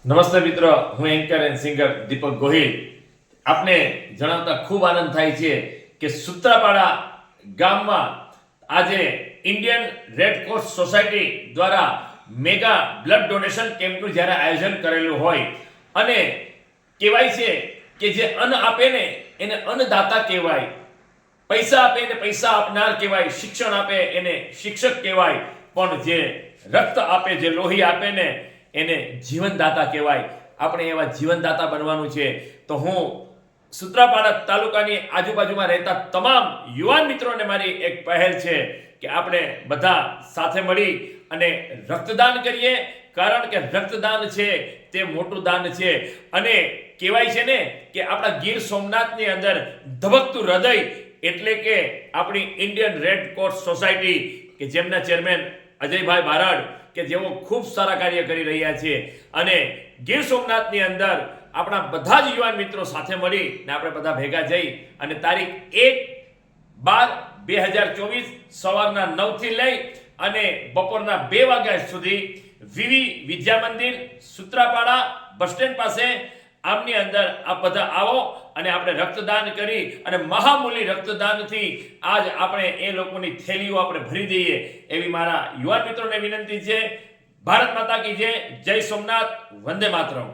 નમસ્તે મિત્રો, હું એન્કર એન્ડ સિંગર દીપક ગોહિલ આપને જણાવતા ખૂબ આનંદ થાય છે કે સૂત્રાપાડા ગામમાં આજે ઇન્ડિયન રેડ ક્રોસ સોસાયટી દ્વારા મેગા બ્લડ ડોનેશન કેમ્પનું જ્યારે આયોજન કરેલું હોય અને કહેવાય છે કે જે અન્ન આપે ને એને અન્નદાતા કહેવાય, પૈસા આપે એને પૈસા આપનાર કહેવાય, શિક્ષણ આપે એને શિક્ષક કહેવાય, પણ જે રક્ત આપે, જે લોહી આપે ને એને જીવનદાતા કહેવાય. આપણે એવા જીવનદાતા બનવાનું છે. તો હું સૂત્રાપાડા તાલુકાની આજુબાજુમાં રહેતા તમામ યુવાન મિત્રોને મારી એક પહેલ છે કે આપણે બધા સાથે મળી અને રક્તદાન કરીએ, કારણ કે રક્તદાન છે તે મોટું દાન છે. અને કહેવાય છે ને કે આપણા ગીર સોમનાથની અંદર ધબકતું હૃદય એટલે કે આપણી ઇન્ડિયન રેડ ક્રોસ સોસાયટી કે જેમના ચેરમેન અજયભાઈ બારડ કે જેઓ ખૂબ સારા કાર્ય કરી રહ્યા છે. અને ગીર સોમનાથની અંદર આપણા બધા જ યુવાન મિત્રો સાથે મળી ને આપણે બધા ભેગા જઈ અને તારીખ 1/12/2024 સવારના 9 થી લઈ અને બપોરના 2 વાગ્યા સુધી વિવિ વિદ્યા મંદિર સૂત્રાપાડા બસ સ્ટેન્ડ પાસે આમની અંદર આપ બધા આવો અને આપણે રક્તદાન કરી અને મહામૂલી રક્તદાનથી આજ આપણે એ લોકોની થેલીઓ આપણે ભરી દઈએ એવી મારા યુવાન મિત્રોને વિનંતી છે. ભારત માતા કી જય, જય સોમનાથ, વંદે માતરમ.